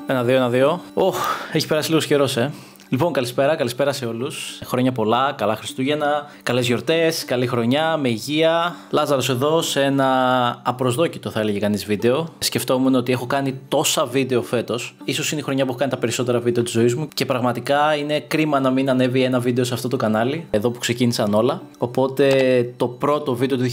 Ένα-δύο, ένα-δύο. Έχει περάσει λίγο καιρό, Λοιπόν, καλησπέρα σε όλους. Χρόνια πολλά, καλά Χριστούγεννα, καλές γιορτές, καλή χρονιά, με υγεία. Λάζαρος εδώ σε ένα απροσδόκητο, θα έλεγε κανείς, βίντεο. Σκεφτόμουν ότι έχω κάνει τόσα βίντεο φέτος. Ίσως είναι η χρονιά που έχω κάνει τα περισσότερα βίντεο της ζωής μου και πραγματικά είναι κρίμα να μην ανέβει ένα βίντεο σε αυτό το κανάλι, εδώ που ξεκίνησαν όλα. Οπότε το πρώτο βίντεο του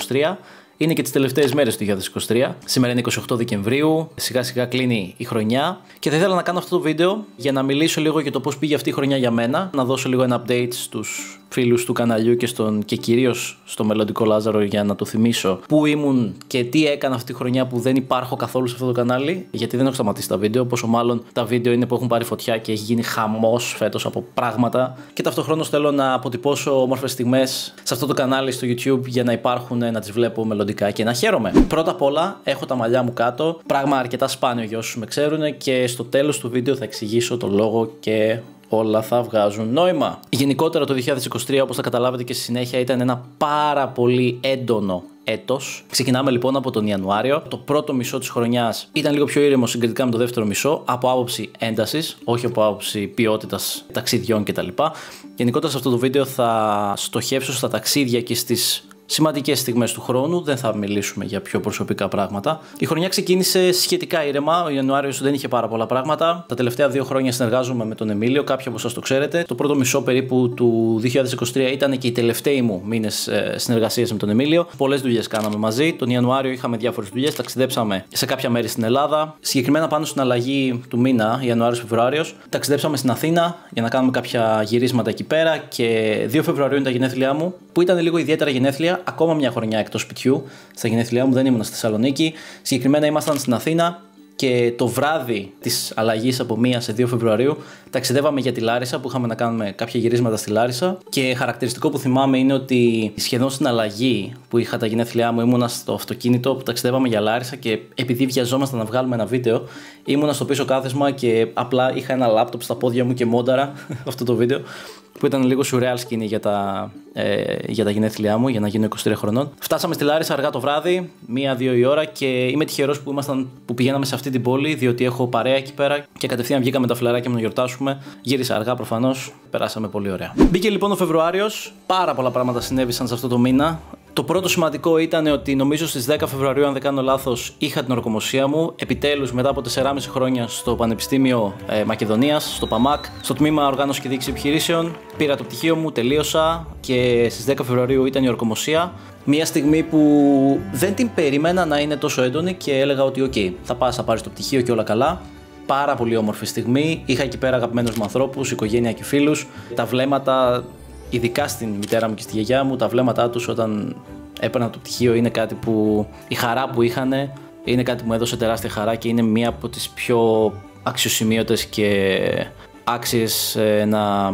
2023 είναι και τις τελευταίες μέρες του 2023. Σήμερα είναι 28 Δεκεμβρίου, σιγά σιγά κλείνει η χρονιά και θα ήθελα να κάνω αυτό το βίντεο για να μιλήσω λίγο για το πώς πήγε αυτή η χρονιά για μένα, να δώσω λίγο ένα update στους φίλους του καναλιού και κυρίως στο μελλοντικό Λάζαρο για να το θυμίσω πού ήμουν και τι έκανα αυτή τη χρονιά που δεν υπάρχω καθόλου σε αυτό το κανάλι, γιατί δεν έχω σταματήσει τα βίντεο, πόσο μάλλον τα βίντεο είναι που έχουν πάρει φωτιά και έχει γίνει χαμός φέτος από πράγματα και ταυτοχρόνως θέλω να αποτυπώσω όμορφες στιγμές σε αυτό το κανάλι στο YouTube για να υπάρχουν, να τις βλέπω μελλοντικά και να χαίρομαι. Πρώτα απ' όλα έχω τα μαλλιά μου κάτω, πράγμα αρκετά σπάνιο για όσους με ξέρουν και στο τέλος του βίντεο θα εξηγήσω το λόγο και όλα θα βγάζουν νόημα. Γενικότερα το 2023, όπως θα καταλάβετε και στη συνέχεια, ήταν ένα πάρα πολύ έντονο έτος. Ξεκινάμε λοιπόν από τον Ιανουάριο. Το πρώτο μισό της χρονιάς ήταν λίγο πιο ήρεμο συγκριτικά με το δεύτερο μισό, από άποψη έντασης, όχι από άποψη ποιότητας ταξιδιών κτλ. Γενικότερα σε αυτό το βίντεο θα στοχεύσω στα ταξίδια και στις σημαντικές στιγμές του χρόνου, δεν θα μιλήσουμε για πιο προσωπικά πράγματα. Η χρονιά ξεκίνησε σχετικά ήρεμα. Ο Ιανουάριος δεν είχε πάρα πολλά πράγματα. Τα τελευταία 2 χρόνια συνεργάζομαι με τον Εμίλιο, κάποιοι από εσάς το ξέρετε. Το πρώτο μισό περίπου του 2023 ήταν και οι τελευταίοι μου μήνες συνεργασίας με τον Εμίλιο. Πολλές δουλειές κάναμε μαζί. Τον Ιανουάριο είχαμε διάφορες δουλειές, ταξιδέψαμε σε κάποια μέρη στην Ελλάδα. Συγκεκριμένα πάνω στην αλλαγή του μήνα, Ιανουάριος-Φεβρουάριος, ταξιδέψαμε στην Αθήνα για να κάνουμε κάποια γυρίσματα εκεί πέρα. Και 2 Φεβρουαρίου είναι τα γενέθλιά μου, που ήταν λίγο ιδιαίτερα γενέθλια. Ακόμα μια χρονιά εκτός σπιτιού. Στα γενέθλιά μου δεν ήμουν στη Θεσσαλονίκη. Συγκεκριμένα ήμασταν στην Αθήνα και το βράδυ της αλλαγής από 1 σε 2 Φεβρουαρίου ταξιδεύαμε για τη Λάρισα, που είχαμε να κάνουμε κάποια γυρίσματα στη Λάρισα. Και χαρακτηριστικό που θυμάμαι είναι ότι σχεδόν στην αλλαγή που είχα τα γενέθλιά μου ήμουνα στο αυτοκίνητο που ταξιδεύαμε για Λάρισα και επειδή βιαζόμασταν να βγάλουμε ένα βίντεο, ήμουνα στο πίσω κάθισμα και απλά είχα ένα λάπτοπ στα πόδια μου και μόνταρα αυτό το βίντεο, που ήταν λίγο surreal σκηνή για τα γενέθλιά μου, για να γίνω 23 χρονών. Φτάσαμε στη Λάρισα αργά το βράδυ, 1-2 η ώρα, και είμαι τυχερός που πηγαίναμε σε αυτή την πόλη, διότι έχω παρέα εκεί πέρα και κατευθείαν βγήκαμε τα φιλαράκια μου να γιορτάσουμε. Γύρισα αργά προφανώς, περάσαμε πολύ ωραία. Μπήκε λοιπόν ο Φεβρουάριος, πάρα πολλά πράγματα συνέβησαν σε αυτό το μήνα. Το πρώτο σημαντικό ήταν ότι νομίζω στις 10 Φεβρουαρίου, αν δεν κάνω λάθος, είχα την ορκομοσία μου. Επιτέλους, μετά από 4,5 χρόνια στο Πανεπιστήμιο Μακεδονίας, στο ΠΑΜΑΚ, στο τμήμα Οργάνωση και Διοίκηση Επιχειρήσεων, πήρα το πτυχίο μου, τελείωσα και στις 10 Φεβρουαρίου ήταν η ορκομοσία. Μια στιγμή που δεν την περίμενα να είναι τόσο έντονη και έλεγα ότι OK, θα πας, θα πάρεις το πτυχίο και όλα καλά. Πάρα πολύ όμορφη στιγμή. Είχα εκεί πέρα αγαπημένους μου ανθρώπους, οικογένεια και φίλους. Τα βλέμματα, ειδικά στην μητέρα μου και στη γιαγιά μου, τα βλέμματά τους όταν έπαιρνα το πτυχίο είναι κάτι που η χαρά που είχανε είναι κάτι που μου έδωσε τεράστια χαρά και είναι μία από τις πιο αξιοσημείωτες και άξιες να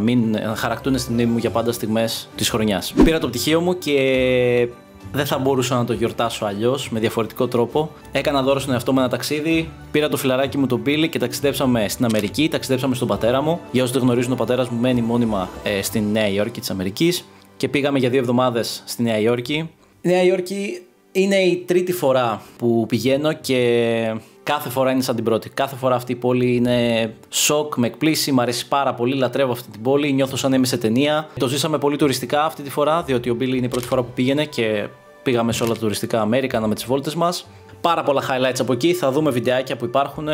χαρακτούν στη μνήμη μου για πάντα στιγμές της χρονιάς. Πήρα το πτυχίο μου και δεν θα μπορούσα να το γιορτάσω αλλιώς, με διαφορετικό τρόπο. Έκανα δώρο στον εαυτό μου ένα ταξίδι. Πήρα το φιλαράκι μου τον Μπίλι και ταξιδέψαμε στην Αμερική. Ταξιδέψαμε στον πατέρα μου. Για όσους δεν γνωρίζουν, ο πατέρας μου μένει μόνιμα στη Νέα Υόρκη της Αμερικής. Και πήγαμε για 2 εβδομάδες στη Νέα Υόρκη. Η Νέα Υόρκη είναι η τρίτη φορά που πηγαίνω και κάθε φορά είναι σαν την πρώτη. Κάθε φορά αυτή η πόλη είναι σοκ, με εκπλήσει, μου αρέσει πάρα πολύ, λατρεύω αυτή την πόλη, νιώθω σαν να είμαι σε ταινία. Το ζήσαμε πολύ τουριστικά αυτή τη φορά, διότι ο Μπίλι είναι η πρώτη φορά που πήγαινε και πήγαμε σε όλα τα τουριστικά μέρη, κάναμε τις βόλτες μας. Πάρα πολλά highlights από εκεί, θα δούμε βιντεάκια που υπάρχουν,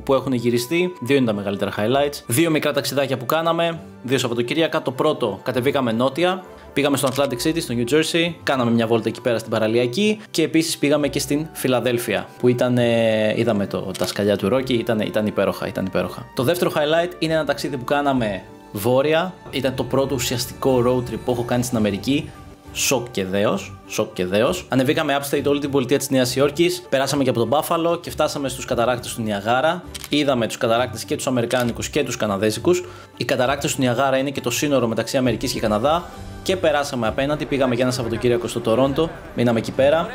που έχουν γυριστεί. 2 είναι τα μεγαλύτερα highlights. 2 μικρά ταξιδάκια που κάναμε, 2 Σαββατοκύριακα. Το πρώτο, κατεβήκαμε νότια. Πήγαμε στο Atlantic City, στο New Jersey, κάναμε μια βόλτα εκεί πέρα στην παραλιακή και επίσης πήγαμε και στην Φιλαδέλφια που είδαμε τα σκαλιά του Ρόκι, ήταν υπέροχα. Το δεύτερο highlight είναι ένα ταξίδι που κάναμε βόρεια, ήταν το πρώτο ουσιαστικό road trip που έχω κάνει στην Αμερική. Σοκ και δέος. Ανεβήκαμε upstate όλη την πολιτεία της Νέας Υόρκης, περάσαμε και από τον Μπάφαλο και φτάσαμε στους καταράκτες του Νιαγάρα. Είδαμε τους καταράκτες και τους Αμερικάνικους και τους Καναδέζικους. Οι καταράκτες του Νιαγάρα είναι και το σύνορο μεταξύ Αμερικής και Καναδά. Και περάσαμε απέναντι, πήγαμε για ένα Σαββατοκύριακο στο Τορόντο, μείναμε εκεί πέρα.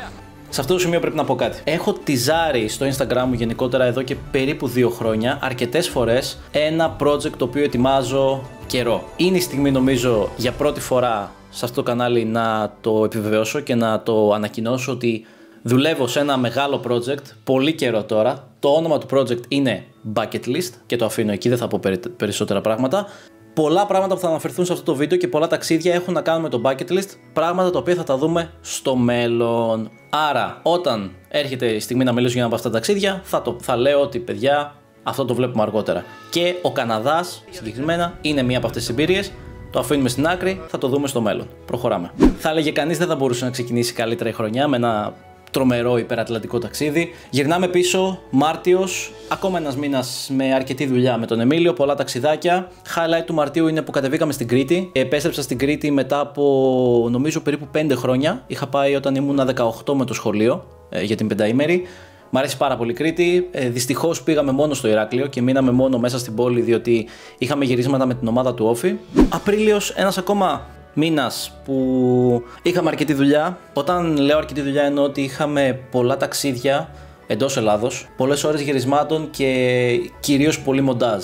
Σε αυτό το σημείο πρέπει να πω κάτι. Έχω τιζάρει στο Instagram μου γενικότερα εδώ και περίπου 2 χρόνια, αρκετές φορές, ένα project το οποίο ετοιμάζω καιρό. Είναι η στιγμή, νομίζω, για πρώτη φορά σε αυτό το κανάλι να το επιβεβαιώσω και να το ανακοινώσω ότι Δουλεύω σε ένα μεγάλο project, πολύ καιρό τώρα. Το όνομα του project είναι Bucket List και το αφήνω εκεί, δεν θα πω περισσότερα πράγματα. Πολλά πράγματα που θα αναφερθούν σε αυτό το βίντεο και πολλά ταξίδια έχουν να κάνουν με το Bucket List, πράγματα τα οποία θα τα δούμε στο μέλλον. Άρα, όταν έρχεται η στιγμή να μιλήσω για ένα από αυτά τα ταξίδια, θα λέω ότι παιδιά, αυτό το βλέπουμε αργότερα. Και ο Καναδάς, συγκεκριμένα, είναι μία από αυτές τις εμπειρίες. Το αφήνουμε στην άκρη, θα το δούμε στο μέλλον. Προχωράμε. Θα έλεγε κανείς δεν θα μπορούσε να ξεκινήσει καλύτερα η χρονιά με ένα τρομερό υπερατλαντικό ταξίδι. Γυρνάμε πίσω, Μάρτιος, ακόμα ένας μήνας με αρκετή δουλειά με τον Εμίλιο, πολλά ταξιδάκια. Highlight του Μαρτίου είναι που κατεβήκαμε στην Κρήτη. Επέστρεψα στην Κρήτη μετά από νομίζω περίπου 5 χρόνια. Είχα πάει όταν ήμουν 18 με το σχολείο για την πενταήμερη. Μ' αρέσει πάρα πολύ η Κρήτη. Δυστυχώς πήγαμε μόνο στο Ηράκλειο και μείναμε μόνο μέσα στην πόλη διότι είχαμε γυρίσματα με την ομάδα του Όφη. Απρίλιος, ένας ακόμα μήνας που είχαμε αρκετή δουλειά. Όταν λέω αρκετή δουλειά εννοώ ότι είχαμε πολλά ταξίδια εντός Ελλάδος, πολλές ώρες γυρισμάτων και κυρίως πολύ μοντάζ.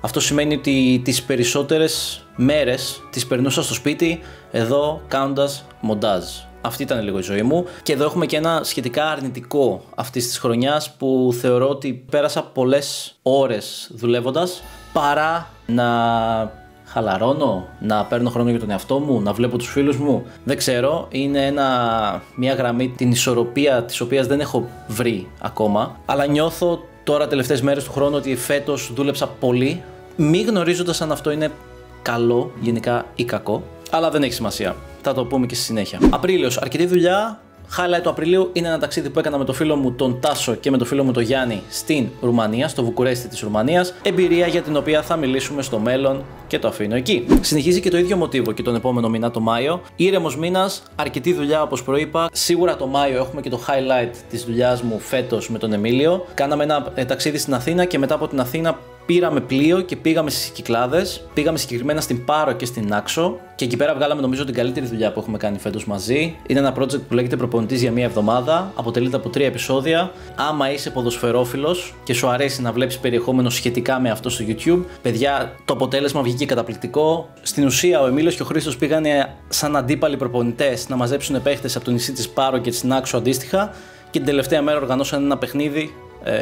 Αυτό σημαίνει ότι τις περισσότερες μέρες τις περνούσα στο σπίτι εδώ κάνοντας μοντάζ. Αυτή ήταν λίγο η ζωή μου και εδώ έχουμε και ένα σχετικά αρνητικό αυτής της χρονιάς που θεωρώ ότι πέρασα πολλές ώρες δουλεύοντας παρά να χαλαρώνω, να παίρνω χρόνο για τον εαυτό μου, να βλέπω τους φίλους μου. Δεν ξέρω, είναι μια γραμμή την ισορροπία της οποίας δεν έχω βρει ακόμα, αλλά νιώθω τώρα τελευταίες μέρες του χρόνου ότι φέτος δούλεψα πολύ, μη γνωρίζοντας αν αυτό είναι καλό γενικά ή κακό, αλλά δεν έχει σημασία. Θα το πούμε και στη συνέχεια. Απρίλιος, αρκετή δουλειά. Highlight του Απριλίου είναι ένα ταξίδι που έκανα με το φίλο μου τον Τάσο και με το φίλο μου τον Γιάννη στην Ρουμανία, στο Βουκουρέστι της Ρουμανίας. Εμπειρία για την οποία θα μιλήσουμε στο μέλλον και το αφήνω εκεί. Συνεχίζει και το ίδιο μοτίβο και τον επόμενο μήνα, το Μάιο. Ήρεμος μήνας, αρκετή δουλειά όπως προείπα. Σίγουρα το Μάιο έχουμε και το highlight της δουλειάς μου φέτος με τον Εμίλιο. Κάναμε ένα ταξίδι στην Αθήνα και μετά από την Αθήνα πήραμε πλοίο και πήγαμε στις Κυκλάδες. Πήγαμε συγκεκριμένα στην Πάρο και στην Άξο. Και εκεί πέρα βγάλαμε νομίζω την καλύτερη δουλειά που έχουμε κάνει φέτος μαζί. Είναι ένα project που λέγεται Προπονητής για μία εβδομάδα. Αποτελείται από 3 επεισόδια. Άμα είσαι ποδοσφαιρόφιλος και σου αρέσει να βλέπεις περιεχόμενο σχετικά με αυτό στο YouTube, παιδιά, το αποτέλεσμα βγήκε καταπληκτικό. Στην ουσία, ο Εμίλιος και ο Χρήστος πήγανε σαν αντίπαλοι προπονητές να μαζέψουν παίχτες από το νησί της Πάρο και της Άξο αντίστοιχα. Και την τελευταία μέρα οργανώσαν ένα παιχνίδι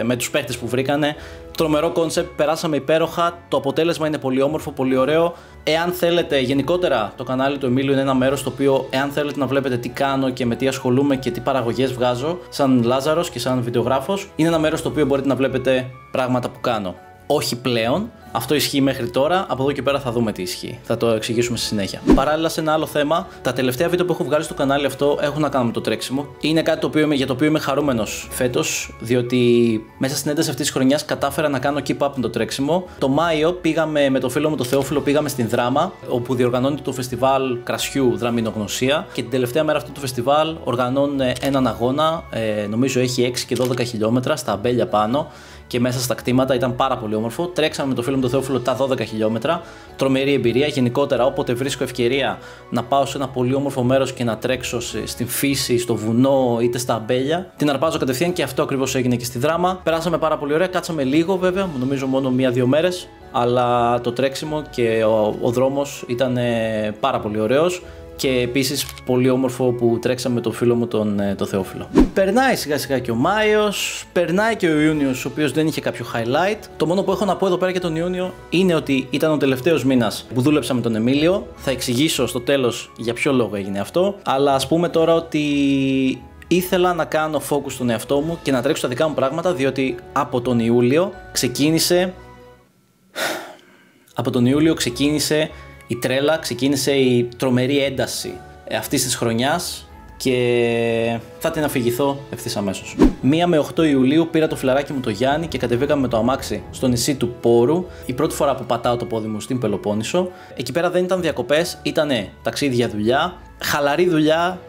με τους παίχτες που βρήκανε. Τρομερό κόνσεπτ, περάσαμε υπέροχα. Το αποτέλεσμα είναι πολύ όμορφο, πολύ ωραίο. Εάν θέλετε, γενικότερα το κανάλι του Εμίλιου είναι ένα μέρος το οποίο, εάν θέλετε να βλέπετε τι κάνω και με τι ασχολούμαι και τι παραγωγές βγάζω, σαν Λάζαρος και σαν βιντεογράφος, είναι ένα μέρος το οποίο μπορείτε να βλέπετε πράγματα που κάνω. Όχι πλέον. Αυτό ισχύει μέχρι τώρα. Από εδώ και πέρα θα δούμε τι ισχύει. Θα το εξηγήσουμε στη συνέχεια. Παράλληλα, σε ένα άλλο θέμα, τα τελευταία βίντεο που έχω βγάλει στο κανάλι αυτό έχουν να κάνουν με το τρέξιμο. Είναι κάτι για το οποίο είμαι χαρούμενος φέτος, διότι μέσα στην ένταση αυτής της χρονιάς κατάφερα να κάνω keep up με το τρέξιμο. Το Μάιο πήγαμε με το φίλο μου το Θεόφιλο, πήγαμε στην Δράμα, όπου διοργανώνεται το φεστιβάλ κρασιού Δραμινογνωσία. Και την τελευταία μέρα αυτού του φεστιβάλ οργανώνουν έναν αγώνα, νομίζω έχει 6 και 12 χιλιόμετρα στα αμπέλια πάνω. Και μέσα στα κτήματα ήταν πάρα πολύ όμορφο. Τρέξαμε με το φίλο μου το Θεόφιλο τα 12 χιλιόμετρα. Τρομερή εμπειρία. Γενικότερα, όποτε βρίσκω ευκαιρία να πάω σε ένα πολύ όμορφο μέρος και να τρέξω στην φύση, στο βουνό είτε στα αμπέλια, την αρπάζω κατευθείαν και αυτό ακριβώς έγινε και στη Δράμα. Περάσαμε πάρα πολύ ωραία. Κάτσαμε λίγο βέβαια, νομίζω μόνο 1-2 μέρες. Αλλά το τρέξιμο και ο δρόμος ήταν πάρα πολύ ωραίος. Και επίσης πολύ όμορφο που τρέξαμε με τον φίλο μου τον Θεόφιλο. Περνάει σιγά σιγά και ο Μάιος, περνάει και ο Ιούνιος, ο οποίος δεν είχε κάποιο highlight. Το μόνο που έχω να πω εδώ πέρα για τον Ιούνιο είναι ότι ήταν ο τελευταίος μήνας που δούλεψα με τον Εμίλιο. Θα εξηγήσω στο τέλος για ποιο λόγο έγινε αυτό. Αλλά ας πούμε τώρα ότι ήθελα να κάνω focus στον εαυτό μου και να τρέξω τα δικά μου πράγματα, διότι από τον Ιούλιο ξεκίνησε η τρέλα, ξεκίνησε η τρομερή ένταση αυτής της χρονιάς και θα την αφηγηθώ ευθύς αμέσως. 1 με 8 Ιουλίου πήρα το φιλαράκι μου το Γιάννη και κατεβήκαμε με το αμάξι στο νησί του Πόρου. Η πρώτη φορά που πατάω το πόδι μου στην Πελοπόννησο. Εκεί πέρα δεν ήταν διακοπές, ήταν ταξίδι για δουλειά, χαλαρή δουλειά /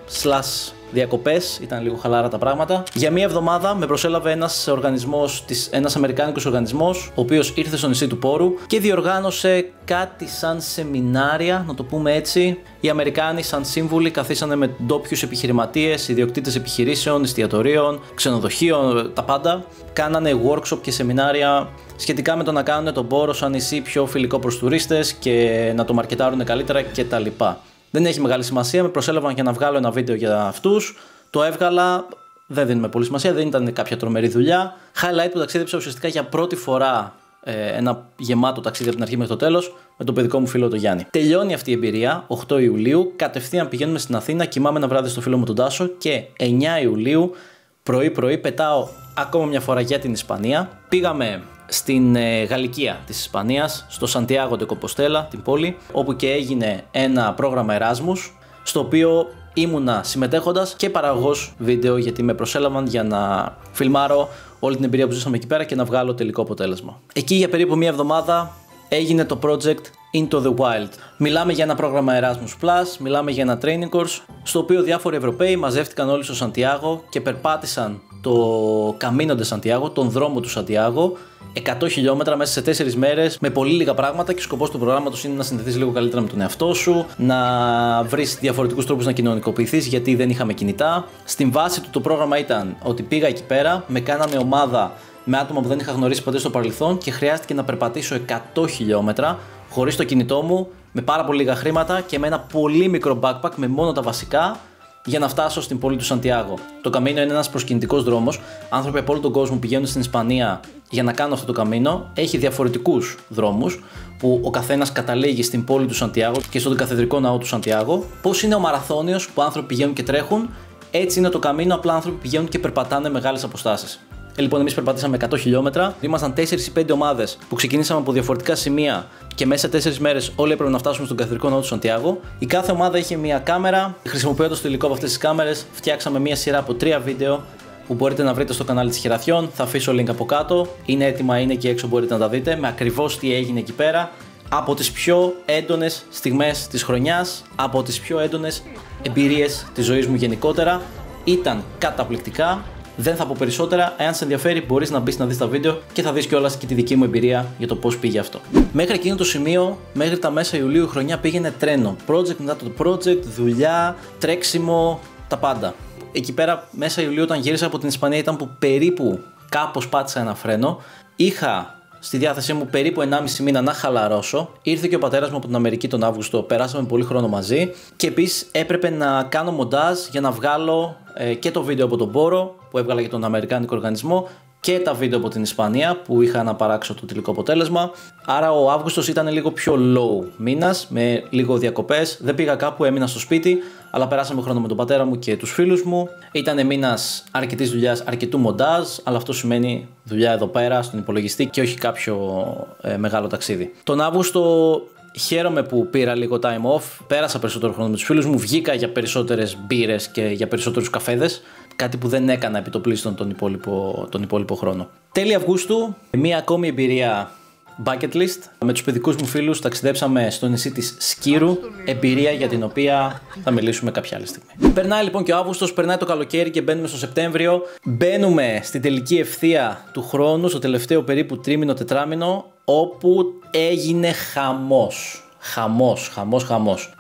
διακοπές, ήταν λίγο χαλάρα τα πράγματα. Για 1 εβδομάδα με προσέλαβε ένας αμερικάνικος οργανισμός, ο οποίος ήρθε στο νησί του Πόρου και διοργάνωσε κάτι σαν σεμινάρια, να το πούμε έτσι. Οι Αμερικάνοι, σαν σύμβουλοι, καθίσανε με ντόπιους επιχειρηματίες, ιδιοκτήτες επιχειρήσεων, εστιατορίων, ξενοδοχείων, τα πάντα. Κάνανε workshop και σεμινάρια σχετικά με το να κάνουν τον Πόρο σαν νησί πιο φιλικό προς τουρίστες και να το μαρκετάρουν καλύτερα κτλ. Δεν έχει μεγάλη σημασία, με προσέλαβαν για να βγάλω ένα βίντεο για αυτούς. Το έβγαλα, δεν δίνουμε πολύ σημασία, δεν ήταν κάποια τρομερή δουλειά. Highlight που ταξίδεψα ουσιαστικά για πρώτη φορά ένα γεμάτο ταξίδι από την αρχή μέχρι το τέλος με τον παιδικό μου φίλο τον Γιάννη. Τελειώνει αυτή η εμπειρία 8 Ιουλίου, κατευθείαν πηγαίνουμε στην Αθήνα, κοιμάμαι ένα βράδυ στο φίλο μου τον Τάσο και 9 Ιουλίου πρωί πετάω ακόμα μια φορά για την Ισπανία. Πήγαμε στην Γαλλικία της Ισπανίας, στο Σαντιάγο ντε Κομποστέλα, την πόλη, όπου και έγινε ένα πρόγραμμα Εράσμους, στο οποίο ήμουνα συμμετέχοντας και παραγωγός βίντεο, γιατί με προσέλαβαν για να φιλμάρω όλη την εμπειρία που ζήσαμε εκεί πέρα και να βγάλω τελικό αποτέλεσμα. Εκεί για περίπου μία εβδομάδα έγινε το project Into the Wild. Μιλάμε για ένα πρόγραμμα Erasmus Plus, μιλάμε για ένα training course, στο οποίο διάφοροι Ευρωπαίοι μαζεύτηκαν όλοι στο Σαντιάγο και περπάτησαν το Camino de Santiago, τον δρόμο του Σαντιάγο, 100 χιλιόμετρα μέσα σε 4 μέρες με πολύ λίγα πράγματα, και ο σκοπός του προγράμματος είναι να συνδεθείς λίγο καλύτερα με τον εαυτό σου, να βρεις διαφορετικούς τρόπους να κοινωνικοποιηθείς, γιατί δεν είχαμε κινητά. Στην βάση του το πρόγραμμα ήταν ότι πήγα εκεί πέρα, με κάνανε ομάδα με άτομα που δεν είχα γνωρίσει ποτέ στο παρελθόν και χρειάστηκε να περπατήσω 100 χιλιόμετρα χωρίς το κινητό μου, με πάρα πολύ λίγα χρήματα και με ένα πολύ μικρό backpack με μόνο τα βασικά, για να φτάσω στην πόλη του Σαντιάγο. Το Camino είναι ένας προσκυνητικός δρόμος. Άνθρωποι από όλο τον κόσμο πηγαίνουν στην Ισπανία για να κάνουν αυτό το Camino. Έχει διαφορετικούς δρόμους που ο καθένας καταλήγει στην πόλη του Σαντιάγο και στον καθεδρικό ναό του Σαντιάγο. Πώς είναι ο μαραθώνιος που άνθρωποι πηγαίνουν και τρέχουν, έτσι είναι το Camino, απλά άνθρωποι πηγαίνουν και περπατάνε μεγάλες αποστάσεις. Λοιπόν, εμείς περπατήσαμε 100 χιλιόμετρα. Ήμασταν 4 ή 5 ομάδες που ξεκινήσαμε από διαφορετικά σημεία και μέσα σε 4 μέρες όλοι έπρεπε να φτάσουμε στον καθεδρικό ναό του Σαντιάγο. Η κάθε ομάδα είχε μια κάμερα. Χρησιμοποιώντας το υλικό από αυτές τις κάμερες, φτιάξαμε μια σειρά από 3 βίντεο που μπορείτε να βρείτε στο κανάλι της Χεραθιών. Θα αφήσω link από κάτω. Είναι έτοιμα, είναι εκεί έξω, μπορείτε να τα δείτε με ακριβώς τι έγινε εκεί πέρα. Από τις πιο έντονες στιγμές της χρονιάς, από τις πιο έντονες εμπειρίες της ζωής μου γενικότερα. Ήταν καταπληκτικά. Δεν θα πω περισσότερα. Εάν σε ενδιαφέρει, μπορείς να μπεις να δεις τα βίντεο και θα δεις κιόλας και τη δική μου εμπειρία για το πώς πήγε αυτό. Μέχρι εκείνο το σημείο, μέχρι τα μέσα Ιουλίου, η χρονιά πήγαινε τρένο. Project μετά το project, δουλειά, τρέξιμο, τα πάντα. Εκεί πέρα, μέσα Ιουλίου, όταν γύρισα από την Ισπανία, ήταν που περίπου κάπως πάτησα ένα φρένο. Είχα στη διάθεσή μου περίπου 1,5 μήνα να χαλαρώσω. Ήρθε και ο πατέρας μου από την Αμερική τον Αύγουστο, περάσαμε πολύ χρόνο μαζί. Και επίσης έπρεπε να κάνω μοντάζ για να βγάλω και το βίντεο από τον Πόρο που έβγαλα για τον Αμερικάνικο οργανισμό και τα βίντεο από την Ισπανία που είχα να παράξω το τελικό αποτέλεσμα. Άρα ο Αύγουστος ήταν λίγο πιο low μήνας, με λίγο διακοπές. Δεν πήγα κάπου, έμεινα στο σπίτι, αλλά περάσαμε χρόνο με τον πατέρα μου και τους φίλους μου. Ήταν μήνας αρκετής δουλειάς, αρκετού μοντάζ, αλλά αυτό σημαίνει δουλειά εδώ πέρα στον υπολογιστή και όχι κάποιο μεγάλο ταξίδι. Τον Αύγουστο χαίρομαι που πήρα λίγο time off, πέρασα περισσότερο χρόνο με τους φίλους μου, βγήκα για περισσότερες μπύρες και για περισσότερους καφέδες, κάτι που δεν έκανα επί το πλείστον τον υπόλοιπο χρόνο. Τέλη Αυγούστου, μία ακόμη εμπειρία bucket list. Με τους παιδικούς μου φίλους ταξιδέψαμε στο νησί της Σκύρου, εμπειρία για την οποία θα μιλήσουμε κάποια άλλη στιγμή. Περνάει λοιπόν και ο Αύγουστος, περνάει το καλοκαίρι και μπαίνουμε στο Σεπτέμβριο. Μπαίνουμε στην τελική ευθεία του χρόνου, στο τελευταίο περίπου τρίμηνο-τετράμηνο, όπου έγινε χαμός.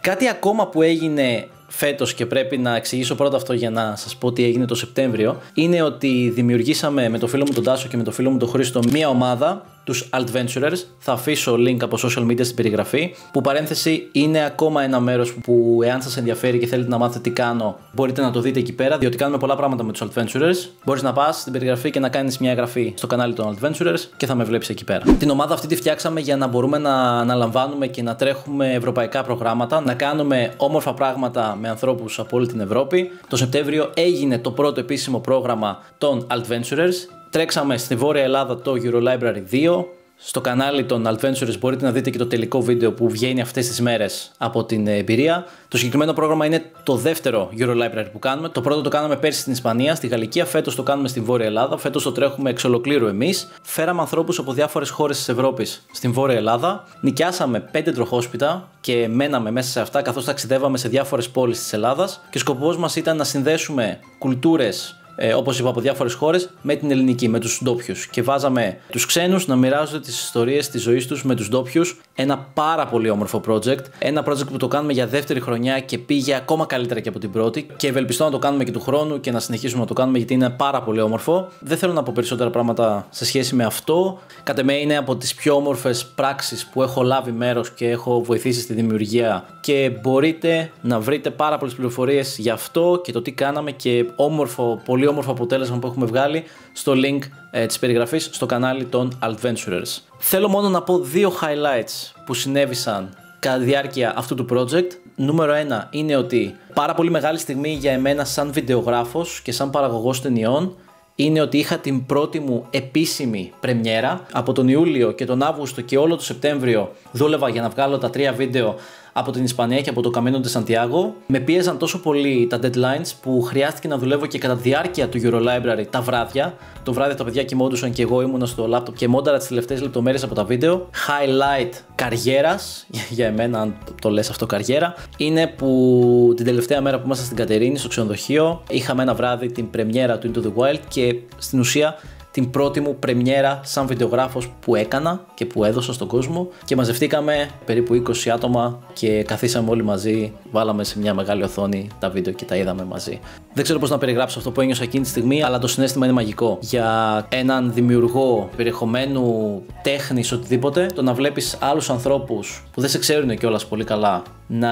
Κάτι ακόμα που έγινε φέτος και πρέπει να εξηγήσω πρώτα αυτό για να σας πω τι έγινε το Σεπτέμβριο, είναι ότι δημιουργήσαμε με το φίλο μου τον Τάσο και με το φίλο μου τον Χρήστο μία ομάδα, τους Adventurers. Θα αφήσω link από social media στην περιγραφή, που παρένθεση είναι ακόμα ένα μέρος που εάν σας ενδιαφέρει και θέλετε να μάθετε τι κάνω, μπορείτε να το δείτε εκεί πέρα, διότι κάνουμε πολλά πράγματα με τους Adventurers. Μπορείς να πας στην περιγραφή και να κάνεις μια εγγραφή στο κανάλι των Adventurers και θα με βλέπεις εκεί πέρα. Την ομάδα αυτή τη φτιάξαμε για να μπορούμε να αναλαμβάνουμε και να τρέχουμε ευρωπαϊκά προγράμματα, να κάνουμε όμορφα πράγματα με ανθρώπους από όλη την Ευρώπη. Το Σεπτέμβριο έγινε το πρώτο επίσημο πρόγραμμα των Adventurers. Τρέξαμε στη Βόρεια Ελλάδα το Eurolibrary 2. Στο κανάλι των Adventurers μπορείτε να δείτε και το τελικό βίντεο που βγαίνει αυτές τις μέρες από την εμπειρία. Το συγκεκριμένο πρόγραμμα είναι το δεύτερο Eurolibrary που κάνουμε. Το πρώτο το κάναμε πέρσι στην Ισπανία, στη Γαλλικία. Φέτος το κάνουμε στη Βόρεια Ελλάδα. Φέτος το τρέχουμε εξ ολοκλήρου εμείς. Φέραμε ανθρώπους από διάφορες χώρες της Ευρώπης στην Βόρεια Ελλάδα. Νοικιάσαμε 5 τροχόσπιτα και μέναμε μέσα σε αυτά καθώς ταξιδεύαμε σε διάφορες πόλεις της Ελλάδας. Και σκοπός μας ήταν να συνδέσουμε κουλτούρες, όπως είπα, από διάφορες χώρες με την ελληνική, με τους ντόπιους. Και βάζαμε τους ξένους να μοιράζονται τις ιστορίες της ζωής τους με τους ντόπιους. Ένα πάρα πολύ όμορφο project. Ένα project που το κάνουμε για δεύτερη χρονιά και πήγε ακόμα καλύτερα και από την πρώτη. Και ευελπιστώ να το κάνουμε και του χρόνου και να συνεχίσουμε να το κάνουμε, γιατί είναι πάρα πολύ όμορφο. Δεν θέλω να πω περισσότερα πράγματα σε σχέση με αυτό. Κατ' εμέ είναι από τις πιο όμορφες πράξεις που έχω λάβει μέρος και έχω βοηθήσει στη δημιουργία. Και μπορείτε να βρείτε πάρα πολλές πληροφορίες για αυτό και το τι κάναμε και όμορφο, πολύ όμορφο αποτέλεσμα που έχουμε βγάλει στο link της περιγραφής στο κανάλι των Adventurers. Θέλω μόνο να πω 2 highlights που συνέβησαν κατά τη διάρκεια αυτού του project. Νούμερο 1 είναι ότι πάρα πολύ μεγάλη στιγμή για εμένα σαν βιντεογράφος και σαν παραγωγός ταινιών είναι ότι είχα την πρώτη μου επίσημη πρεμιέρα. Από τον Ιούλιο και τον Αύγουστο και όλο τον Σεπτέμβριο δούλευα για να βγάλω τα 3 βίντεο από την Ισπανία και από το Camino de Santiago. Με πίεζαν τόσο πολύ τα deadlines που χρειάστηκε να δουλεύω και κατά τη διάρκεια του Eurolibrary τα βράδια. Το βράδυ τα παιδιά κοιμόντουσαν και εγώ ήμουνα στο laptop και μόνταρα τις τελευταίες λεπτομέρειες από τα βίντεο. Highlight καριέρας, για εμένα, αν το λες αυτό καριέρα, είναι που την τελευταία μέρα που ήμασταν στην Κατερίνη, στο ξενοδοχείο, είχαμε ένα βράδυ την πρεμιέρα του Into the Wild και στην ουσία την πρώτη μου πρεμιέρα σαν βιντεογράφος που έκανα και που έδωσα στον κόσμο και μαζευτήκαμε περίπου 20 άτομα και καθίσαμε όλοι μαζί, βάλαμε σε μια μεγάλη οθόνη τα βίντεο και τα είδαμε μαζί. Δεν ξέρω πώς να περιγράψω αυτό που ένιωσα εκείνη τη στιγμή, αλλά το συναίσθημα είναι μαγικό. Για έναν δημιουργό περιεχομένου, τέχνης, οτιδήποτε, το να βλέπεις άλλους ανθρώπους που δεν σε ξέρουν κιόλας πολύ καλά να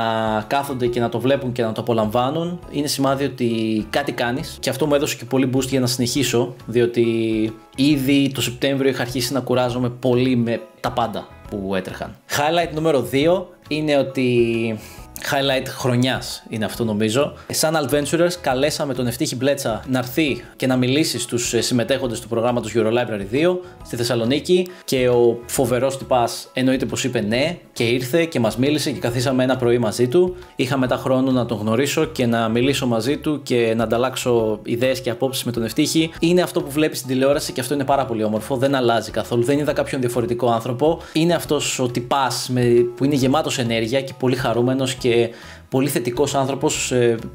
κάθονται και να το βλέπουν και να το απολαμβάνουν, είναι σημάδι ότι κάτι κάνεις και αυτό μου έδωσε και πολύ boost για να συνεχίσω, διότι ήδη το Σεπτέμβριο είχα αρχίσει να κουράζομαι πολύ με τα πάντα που έτρεχαν. Highlight νούμερο 2 είναι ότι highlight χρονιάς είναι αυτό νομίζω. Σαν Adventurers καλέσαμε τον Ευτύχη Μπλέτσα να έρθει και να μιλήσει στους συμμετέχοντες του προγράμματος Eurolibrary 2 στη Θεσσαλονίκη και ο φοβερός τυπάς εννοείται πως είπε ναι και ήρθε και μας μίλησε και καθίσαμε ένα πρωί μαζί του. Είχα μετά χρόνο να τον γνωρίσω και να μιλήσω μαζί του και να ανταλλάξω ιδέες και απόψεις με τον Ευτύχη. Είναι αυτό που βλέπεις στην τηλεόραση και αυτό είναι πάρα πολύ όμορφο, δεν αλλάζει καθόλου, δεν είδα κάποιον διαφορετικό άνθρωπο. Είναι αυτός ο τυπάς που είναι γεμάτος ενέργεια και πολύ χαρούμενος και πολύ θετικός άνθρωπος,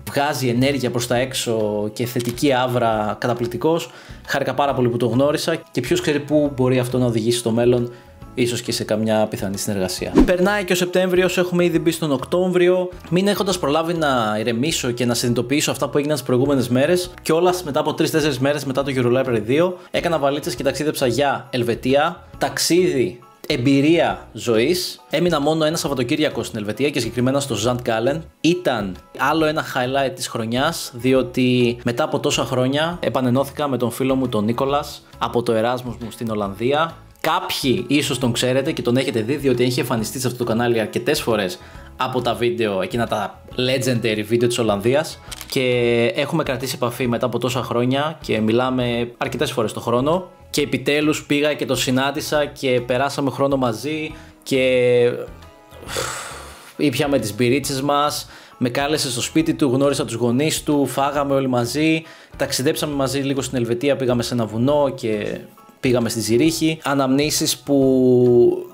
βγάζει ενέργεια προς τα έξω και θετική άβρα, καταπληκτικός. Χάρηκα πάρα πολύ που τον γνώρισα και ποιος ξέρει πού μπορεί αυτό να οδηγήσει στο μέλλον, ίσως και σε καμιά πιθανή συνεργασία. Περνάει και ο Σεπτέμβριος, έχουμε ήδη μπει στον Οκτώβριο. Μην έχοντας προλάβει να ηρεμήσω και να συνειδητοποιήσω αυτά που έγιναν τις προηγούμενες μέρες, κιόλας μετά από 3-4 μέρες μετά το Eurolibrary 2, έκανα βαλίτσες και ταξίδεψα για Ελβετία. Ταξίδι, εμπειρία ζωής. Έμεινα μόνο ένα Σαββατοκύριακο στην Ελβετία και συγκεκριμένα στο Ζαντ Γκάλεν. Ήταν άλλο ένα highlight της χρονιάς, διότι μετά από τόσα χρόνια επανενώθηκα με τον φίλο μου τον Νίκολας από το Εράσμους μου στην Ολλανδία. Κάποιοι ίσως τον ξέρετε και τον έχετε δει, διότι έχει εμφανιστεί σε αυτό το κανάλι αρκετές φορές από τα βίντεο, εκείνα τα legendary βίντεο της Ολλανδίας, και έχουμε κρατήσει επαφή μετά από τόσα χρόνια και μιλάμε αρκετές φορές το χρόνο. Και επιτέλους πήγα και το συνάντησα και περάσαμε χρόνο μαζί και ήπιαμε τις μπυρίτσες μας, με κάλεσε στο σπίτι του, γνώρισα τους γονείς του, φάγαμε όλοι μαζί, ταξιδέψαμε μαζί λίγο στην Ελβετία, πήγαμε σε ένα βουνό και πήγαμε στη Ζηρίχη. Αναμνήσεις που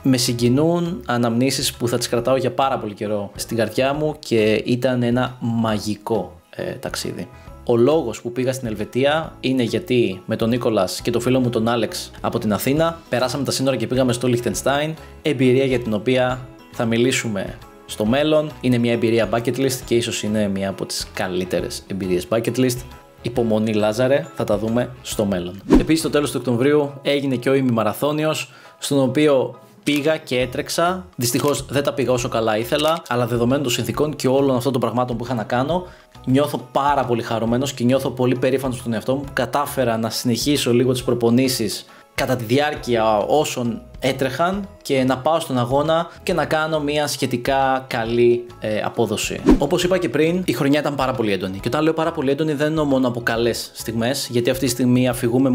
με συγκινούν, αναμνήσεις που θα τις κρατάω για πάρα πολύ καιρό στην καρδιά μου και ήταν ένα μαγικό ταξίδι. Ο λόγος που πήγα στην Ελβετία είναι γιατί με τον Νίκολας και το φίλο μου τον Άλεξ από την Αθήνα περάσαμε τα σύνορα και πήγαμε στο Λιχτενστάιν, εμπειρία για την οποία θα μιλήσουμε στο μέλλον. Είναι μια εμπειρία bucket list και ίσως είναι μια από τις καλύτερες εμπειρίες bucket list. Υπομονή Λάζαρε, θα τα δούμε στο μέλλον. Επίσης το τέλος του Οκτωβρίου έγινε και ο ημιμαραθώνιος, στον οποίο πήγα και έτρεξα. Δυστυχώς δεν τα πήγα όσο καλά ήθελα, αλλά δεδομένου των συνθηκών και όλων αυτών των πραγμάτων που είχα να κάνω, νιώθω πάρα πολύ χαρούμενος και νιώθω πολύ περήφανος στον εαυτό μου που κατάφερα να συνεχίσω λίγο τις προπονήσεις κατά τη διάρκεια όσων έτρεχαν και να πάω στον αγώνα και να κάνω μια σχετικά καλή απόδοση. Όπως είπα και πριν, η χρονιά ήταν πάρα πολύ έντονη. Και όταν λέω πάρα πολύ έντονη, δεν εννοώ μόνο από καλές στιγμές, γιατί αυτή τη στιγμή αφηγούμε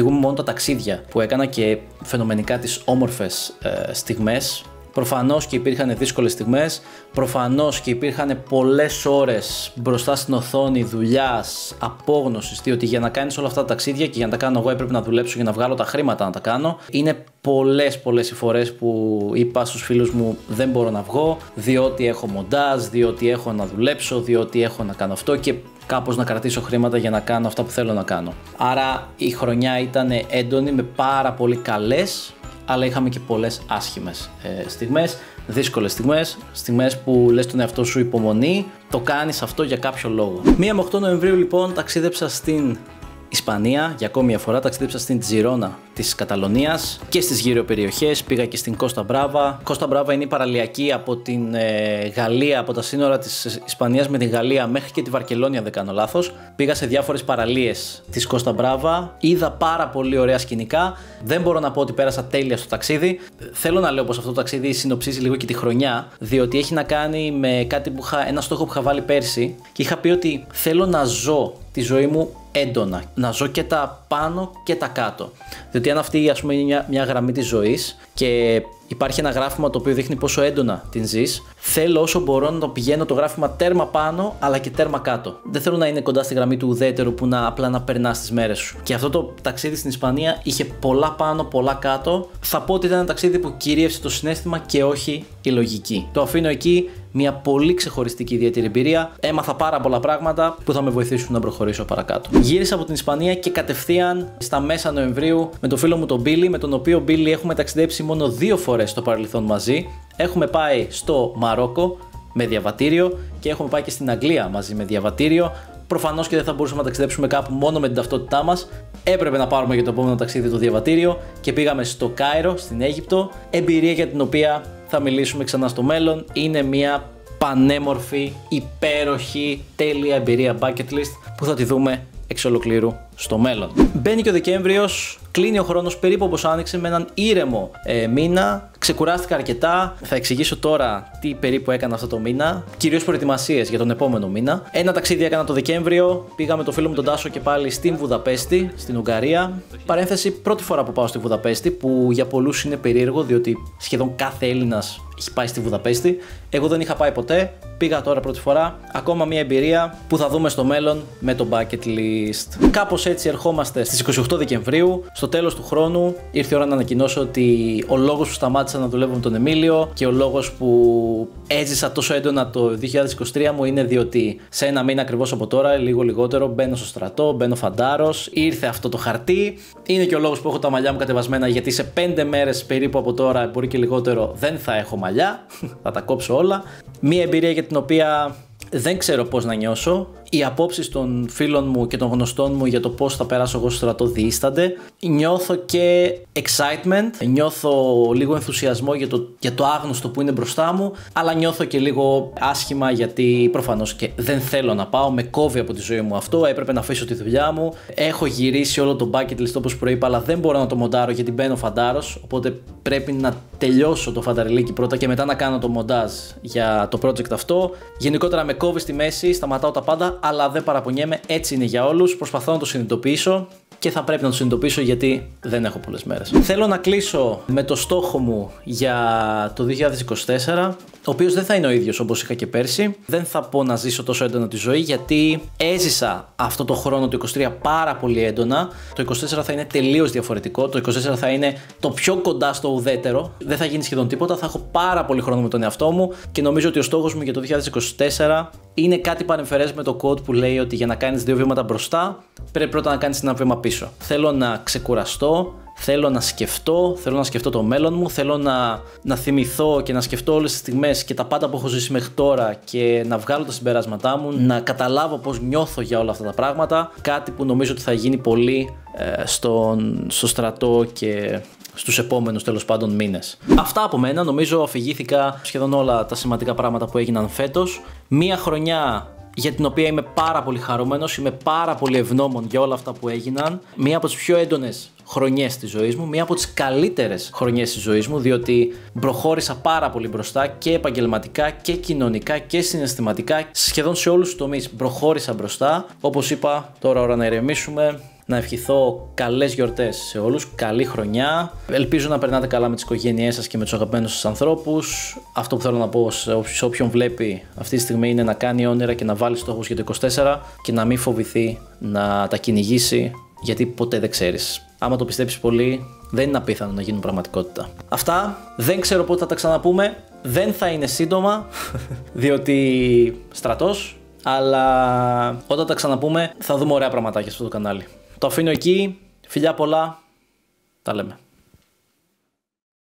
μόνο τα ταξίδια που έκανα και φαινομενικά τις όμορφες στιγμές. Προφανώς και υπήρχαν δύσκολες στιγμές, προφανώς και υπήρχαν πολλές ώρες μπροστά στην οθόνη δουλειάς, απόγνωσης, διότι για να κάνεις όλα αυτά τα ταξίδια και για να τα κάνω εγώ έπρεπε να δουλέψω για να βγάλω τα χρήματα να τα κάνω. Είναι πολλές οι φορές που είπα στους φίλους μου δεν μπορώ να βγω, διότι έχω μοντάζ, διότι έχω να δουλέψω, διότι έχω να κάνω αυτό και κάπως να κρατήσω χρήματα για να κάνω αυτά που θέλω να κάνω. Άρα η χρονιά ήταν έντονη με πάρα πολύ καλές, αλλά είχαμε και πολλές άσχημες στιγμές, δύσκολες στιγμές, στιγμές που λες τον εαυτό σου υπομονή, το κάνεις αυτό για κάποιο λόγο. 1 με 8 Νοεμβρίου λοιπόν ταξίδεψα στην Ισπανία για ακόμη μια φορά. Ταξίδεψα στην Τζιρόνα της Καταλωνίας και στις γύρω περιοχές. Πήγα και στην Κώστα Μπράβα. Κώστα Μπράβα είναι η παραλιακή από την Γαλλία, από τα σύνορα της Ισπανίας με την Γαλλία μέχρι και τη Βαρκελόνη, αν δεν κάνω λάθος. Πήγα σε διάφορες παραλίες της Κώστα Μπράβα. Είδα πάρα πολύ ωραία σκηνικά. Δεν μπορώ να πω ότι πέρασα τέλεια στο ταξίδι. Θέλω να λέω πως αυτό το ταξίδι συνοψίζει λίγο και τη χρονιά, διότι έχει να κάνει με κάτι ένα στόχο που είχα βάλει πέρσι και είχα πει ότι θέλω να ζω τη ζωή μου έντονα. Να ζω και τα πάνω και τα κάτω. Διότι αν αυτή, ας πούμε, είναι μια γραμμή της ζωής και υπάρχει ένα γράφημα το οποίο δείχνει πόσο έντονα την ζεις, θέλω όσο μπορώ να το πηγαίνω το γράφημα τέρμα πάνω αλλά και τέρμα κάτω. Δεν θέλω να είναι κοντά στη γραμμή του ουδέτερου που απλά να περνάς τις μέρες σου. Και αυτό το ταξίδι στην Ισπανία είχε πολλά πάνω, πολλά κάτω. Θα πω ότι ήταν ένα ταξίδι που κυρίευσε το συναίσθημα και όχι η λογική. Το αφήνω εκεί. Μια πολύ ξεχωριστική ιδιαίτερη εμπειρία. Έμαθα πάρα πολλά πράγματα που θα με βοηθήσουν να προχωρήσω παρακάτω. Γύρισα από την Ισπανία και κατευθείαν στα μέσα Νοεμβρίου με τον φίλο μου τον Μπίλι, με τον οποίο Μπίλι έχουμε ταξιδέψει μόνο 2 φορές στο παρελθόν μαζί. Έχουμε πάει στο Μαρόκο με διαβατήριο και έχουμε πάει και στην Αγγλία μαζί με διαβατήριο. Προφανώς και δεν θα μπορούσαμε να ταξιδέψουμε κάπου μόνο με την ταυτότητά μας. Έπρεπε να πάρουμε για το επόμενο ταξίδι το διαβατήριο και πήγαμε στο Κάιρο, στην Αίγυπτο. Εμπειρία για την οποία θα μιλήσουμε ξανά στο μέλλον. Είναι μια πανέμορφη, υπέροχη, τέλεια εμπειρία bucket list που θα τη δούμε εξ ολοκλήρου στο μέλλον. Μπαίνει και ο Δεκέμβριος, κλείνει ο χρόνος περίπου όπως άνοιξε με έναν ήρεμο μήνα. Ξεκουράστηκα αρκετά. Θα εξηγήσω τώρα τι περίπου έκανα αυτό το μήνα. Κυρίως προετοιμασίες για τον επόμενο μήνα. Ένα ταξίδι έκανα το Δεκέμβριο. Πήγα με το φίλο μου τον Τάσο και πάλι στην Βουδαπέστη, στην Ουγγαρία. Παρένθεση, πρώτη φορά που πάω στη Βουδαπέστη, που για πολλούς είναι περίεργο, διότι σχεδόν κάθε Έλληνας έχει πάει στη Βουδαπέστη. Εγώ δεν είχα πάει ποτέ. Πήγα τώρα πρώτη φορά. Ακόμα μια εμπειρία που θα δούμε στο μέλλον με το bucket list. Κάπως έτσι ερχόμαστε στις 28 Δεκεμβρίου. Στο τέλος του χρόνου ήρθε η ώρα να ανακοινώσω ότι ο λόγος που σταμάτησα να δουλεύω με τον Εμίλιο και ο λόγος που έζησα τόσο έντονα το 2023 μου είναι διότι σε ένα μήνα ακριβώς από τώρα, λίγο λιγότερο, μπαίνω στο στρατό, μπαίνω φαντάρος. Ήρθε αυτό το χαρτί. Είναι και ο λόγος που έχω τα μαλλιά μου κατεβασμένα, γιατί σε 5 μέρες περίπου από τώρα, μπορεί και λιγότερο, δεν θα έχω μαλλιά. Θα τα κόψω όλα. Μία εμπειρία για την οποία δεν ξέρω πώς να νιώσω. Οι απόψεις των φίλων μου και των γνωστών μου για το πώς θα περάσω εγώ στο στρατό διήστανται. Νιώθω και excitement, νιώθω λίγο ενθουσιασμό για το άγνωστο που είναι μπροστά μου, αλλά νιώθω και λίγο άσχημα γιατί προφανώς και δεν θέλω να πάω, με κόβει από τη ζωή μου αυτό, έπρεπε να αφήσω τη δουλειά μου. Έχω γυρίσει όλο το bucket list όπως προείπα, αλλά δεν μπορώ να το μοντάρω γιατί μπαίνω φαντάρος, οπότε πρέπει να τελειώσω το φανταριλίκι πρώτα και μετά να κάνω το μοντάζ για το project αυτό. Γενικότερα με κόβει στη μέση, σταματάω τα πάντα, αλλά δεν παραπονιέμαι, έτσι είναι για όλους. Προσπαθώ να το συνειδητοποιήσω και θα πρέπει να το συνειδητοποιήσω γιατί δεν έχω πολλές μέρες. Θέλω να κλείσω με το στόχο μου για το 2024, ο οποίος δεν θα είναι ο ίδιος όπως είχα και πέρσι. Δεν θα πω να ζήσω τόσο έντονα τη ζωή, γιατί έζησα αυτό το χρόνο το 23 πάρα πολύ έντονα. Το 24 θα είναι τελείως διαφορετικό. Το 24 θα είναι το πιο κοντά στο ουδέτερο. Δεν θα γίνει σχεδόν τίποτα. Θα έχω πάρα πολύ χρόνο με τον εαυτό μου και νομίζω ότι ο στόχος μου για το 2024 είναι κάτι παρεμφερές με το quote που λέει ότι για να κάνεις 2 βήματα μπροστά, πρέπει πρώτα να κάνεις 1 βήμα πίσω. Θέλω να ξεκουραστώ. Θέλω να σκεφτώ το μέλλον μου, θέλω να θυμηθώ και να σκεφτώ όλες τις στιγμές και τα πάντα που έχω ζήσει μέχρι τώρα και να βγάλω τα συμπεράσματά μου, να καταλάβω πώς νιώθω για όλα αυτά τα πράγματα, κάτι που νομίζω ότι θα γίνει πολύ στο στρατό και στους επόμενους τέλος πάντων μήνες. Αυτά από μένα, νομίζω αφηγήθηκα σχεδόν όλα τα σημαντικά πράγματα που έγιναν φέτος. Μία χρονιά για την οποία είμαι πάρα πολύ χαρούμενος, είμαι πάρα πολύ ευγνώμων για όλα αυτά που έγιναν. Μία από τις πιο έντονες χρονιές της ζωής μου, μία από τις καλύτερες χρονιές της ζωής μου, διότι προχώρησα πάρα πολύ μπροστά και επαγγελματικά και κοινωνικά και συναισθηματικά, σχεδόν σε όλους τους τομείς προχώρησα μπροστά. Όπως είπα, τώρα ώρα να ηρεμήσουμε. Να ευχηθώ καλές γιορτές σε όλους, καλή χρονιά. Ελπίζω να περνάτε καλά με τις οικογένειές σας και με τους αγαπημένους σας ανθρώπους. Αυτό που θέλω να πω σε όποιον βλέπει αυτή τη στιγμή είναι να κάνει όνειρα και να βάλει στόχους για το 24 και να μην φοβηθεί να τα κυνηγήσει, γιατί ποτέ δεν ξέρεις. Άμα το πιστέψεις πολύ, δεν είναι απίθανο να γίνουν πραγματικότητα. Αυτά, δεν ξέρω πότε θα τα ξαναπούμε. Δεν θα είναι σύντομα, διότι στρατός, αλλά όταν τα ξαναπούμε θα δούμε ωραία πραγματάκια σε αυτό το κανάλι. Το αφήνω εκεί, φιλιά πολλά, τα λέμε.